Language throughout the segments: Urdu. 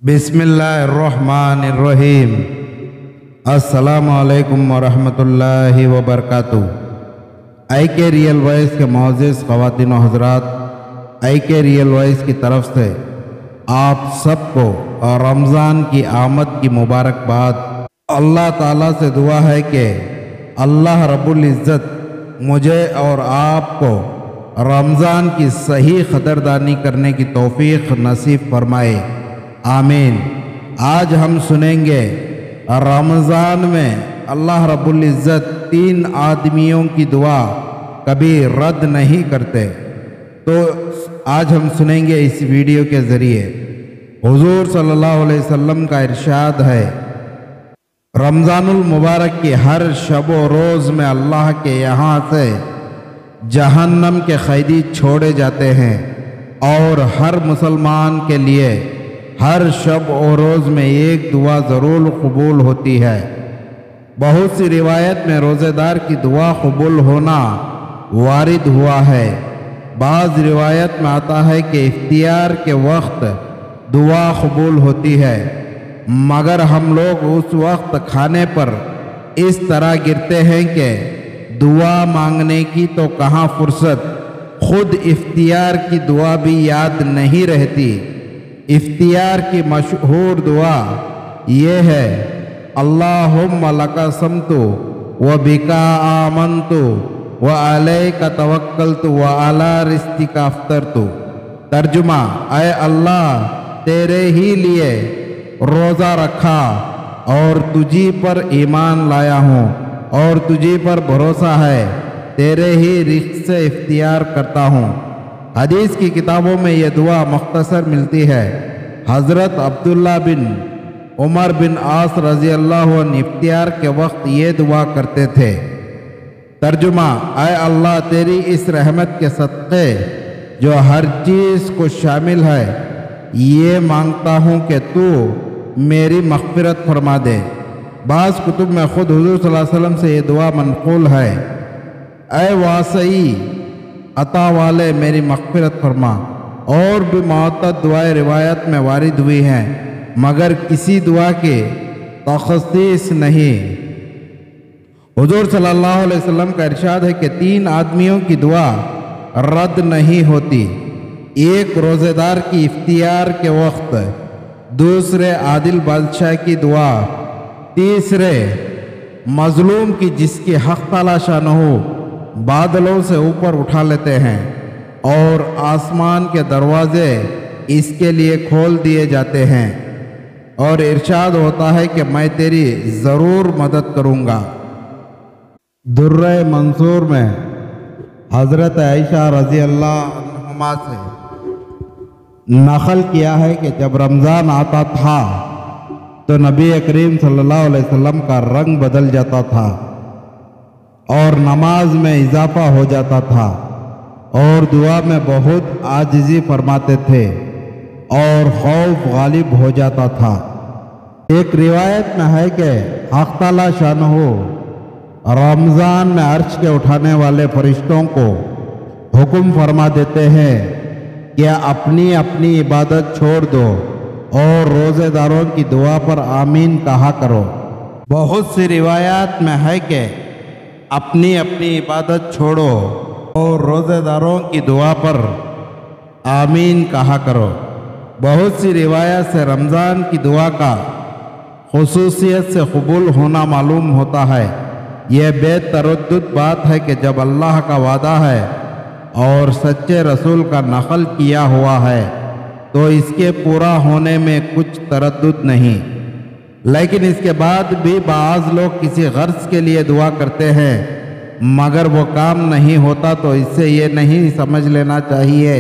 بسم اللہ الرحمن الرحیم۔ السلام علیکم ورحمۃ اللہ وبرکاتہ۔ آئی کے ریئل وائس کے معزز خواتین و حضرات، آئی کے ریئل وائس کی طرف سے آپ سب کو رمضان کی آمد کی مبارکباد۔ اللہ تعالیٰ سے دعا ہے کہ اللہ رب العزت مجھے اور آپ کو رمضان کی صحیح قدردانی کرنے کی توفیق نصیب فرمائے، آمین۔ آج ہم سنیں گے رمضان میں اللہ رب العزت 3 آدمیوں کی دعا کبھی رد نہیں کرتے، تو آج ہم سنیں گے اس ویڈیو کے ذریعے۔ حضور صلی اللہ علیہ وسلم کا ارشاد ہے، رمضان المبارک کی ہر شب و روز میں اللہ کے یہاں سے جہنم کے قیدی چھوڑے جاتے ہیں، اور ہر مسلمان کے لیے ہر شب و روز میں ایک دعا ضرور قبول ہوتی ہے۔ بہت سی روایت میں روزہ دار کی دعا قبول ہونا وارد ہوا ہے۔ بعض روایت میں آتا ہے کہ افطار کے وقت دعا قبول ہوتی ہے، مگر ہم لوگ اس وقت کھانے پر اس طرح گرتے ہیں کہ دعا مانگنے کی تو کہاں فرصت، خود افطار کی دعا بھی یاد نہیں رہتی۔ افطار کی مشہور دعا یہ ہے، اللہم لک صمت و بکا آمنت و علیک توکلت و علی رزقک افطرت۔ ترجمہ، اے اللہ تیرے ہی لیے روزہ رکھا اور تجھی پر ایمان لایا ہوں، اور تجھی پر بھروسہ ہے، تیرے ہی رزق سے افطار کرتا ہوں۔ حدیث کی کتابوں میں یہ دعا مختصر ملتی ہے۔ حضرت عبداللہ بن عمر بن عاص رضی اللہ عنہ افطار کے وقت یہ دعا کرتے تھے۔ ترجمہ، اے اللہ تیری اس رحمت کے صدقے جو ہر چیز کو شامل ہے، یہ مانگتا ہوں کہ تو میری مغفرت فرما دے۔ بعض کتب میں خود حضور صلی اللہ علیہ وسلم سے یہ دعا منقول ہے، اے واسعی عطا والے میری مغفرت فرما۔ اور بھی معتد دعائیں روایت میں وارد ہوئی ہیں، مگر کسی دعا کی تخصیص نہیں۔ حضور صلی اللہ علیہ وسلم کا ارشاد ہے کہ 3 آدمیوں کی دعا رد نہیں ہوتی، ایک روزہ دار کی افطار کے وقت، دوسرے عادل بادشاہ کی دعا، تیسرے مظلوم کی جس کی حق تلاشا نہ ہو بادلوں سے اوپر اٹھا لیتے ہیں، اور آسمان کے دروازے اس کے لیے کھول دیے جاتے ہیں، اور ارشاد ہوتا ہے کہ میں تیری ضرور مدد کروں گا۔ درہ منصور میں حضرت عائشہ رضی اللہ عنہما سے نقل کیا ہے کہ جب رمضان آتا تھا تو نبی کریم صلی اللہ علیہ وسلم کا رنگ بدل جاتا تھا، اور نماز میں اضافہ ہو جاتا تھا، اور دعا میں بہت عاجزی فرماتے تھے، اور خوف غالب ہو جاتا تھا۔ ایک روایت میں ہے کہ حق تعالی شانہ رمضان میں عرش کے اٹھانے والے فرشتوں کو حکم فرما دیتے ہیں کہ اپنی اپنی عبادت چھوڑ دو اور روزے داروں کی دعا پر آمین کہا کرو۔ بہت سی روایات میں ہے کہ اپنی اپنی عبادت چھوڑو اور روزے داروں کی دعا پر آمین کہا کرو۔ بہت سی روایات سے رمضان کی دعا کا خصوصیت سے قبول ہونا معلوم ہوتا ہے۔ یہ بے تردد بات ہے کہ جب اللہ کا وعدہ ہے اور سچے رسول کا نقل کیا ہوا ہے تو اس کے پورا ہونے میں کچھ تردد نہیں، لیکن اس کے بعد بھی بعض لوگ کسی غرض کے لیے دعا کرتے ہیں، مگر وہ کام نہیں ہوتا، تو اس سے یہ نہیں سمجھ لینا چاہیے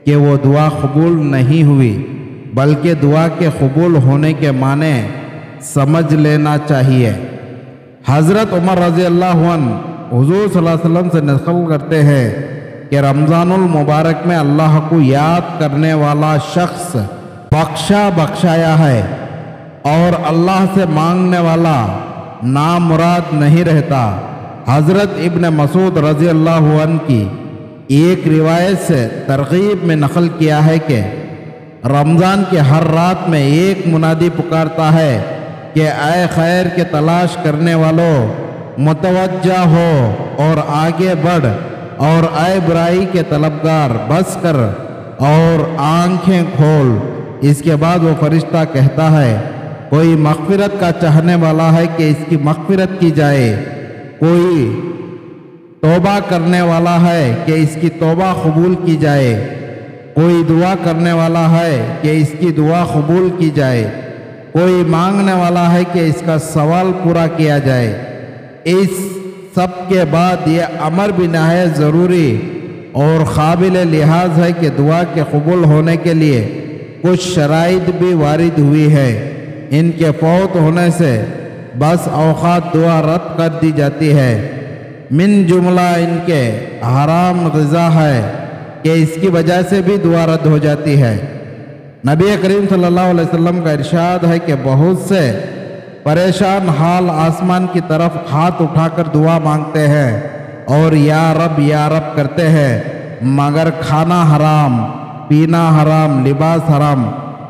کہ وہ دعا قبول نہیں ہوئی، بلکہ دعا کے قبول ہونے کے معنی سمجھ لینا چاہیے۔ حضرت عمر رضی اللہ عنہ حضور صلی اللہ علیہ وسلم سے نقل کرتے ہیں کہ رمضان المبارک میں اللہ کو یاد کرنے والا شخص بخشایا ہے، اور اللہ سے مانگنے والا نامراد نہیں رہتا۔ حضرت ابن مسعود رضی اللہ عنہ کی ایک روایت سے ترغیب میں نقل کیا ہے کہ رمضان کی ہر رات میں ایک منادی پکارتا ہے کہ اے خیر کے تلاش کرنے والوں، متوجہ ہو اور آگے بڑھ، اور اے برائی کے طلبگار بس کر اور آنکھیں کھول۔ اس کے بعد وہ فرشتہ کہتا ہے، کوئی مغفرت کا چاہنے والا ہے کہ اس کی مغفرت کی جائے، کوئی توبہ کرنے والا ہے کہ اس کی توبہ قبول کی جائے، کوئی دعا کرنے والا ہے کہ اس کی دعا قبول کی جائے، کوئی مانگنے والا ہے کہ اس کا سوال پورا کیا جائے۔ اس سب کے بعد یہ امر بھی نہایت ضروری اور قابل لحاظ ہے کہ دعا کے قبول ہونے کے لیے کچھ شرائط بھی وارد ہوئی ہے۔ ان کے فوت ہونے سے بس اوقات دعا رد کر دی جاتی ہے۔ من جملہ ان کے حرام غذا ہے کہ اس کی وجہ سے بھی دعا رد ہو جاتی ہے۔ نبی کریم صلی اللہ علیہ وسلم کا ارشاد ہے کہ بہت سے پریشان حال آسمان کی طرف ہاتھ اٹھا کر دعا مانگتے ہیں اور یا رب کرتے ہیں، مگر کھانا حرام، پینا حرام، لباس حرام،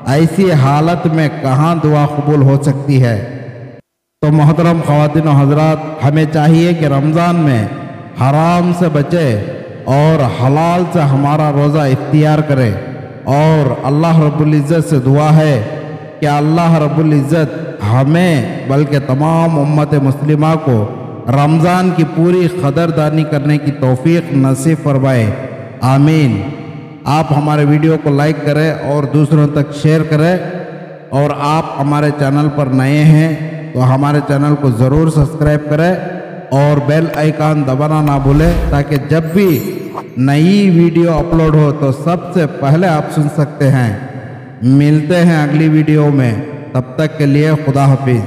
ایسی حالت میں کہاں دعا قبول ہو سکتی ہے؟ تو محترم خواتین و حضرات، ہمیں چاہیے کہ رمضان میں حرام سے بچے اور حلال سے ہمارا روزہ اختیار کرے، اور اللہ رب العزت سے دعا ہے کہ اللہ رب العزت ہمیں بلکہ تمام امت مسلمہ کو رمضان کی پوری قدردانی کرنے کی توفیق نصیب فرمائے، آمین۔ آپ ہمارے ویڈیو کو لائک کریں اور دوسروں تک شیئر کریں، اور آپ ہمارے چینل پر نئے ہیں تو ہمارے چینل کو ضرور سبسکرائب کریں اور بیل آئیکن دبانا نہ بھولیں، تاکہ جب بھی نئی ویڈیو اپلوڈ ہو تو سب سے پہلے آپ سن سکتے ہیں۔ ملتے ہیں اگلی ویڈیو میں، تب تک کے لیے خدا حافظ۔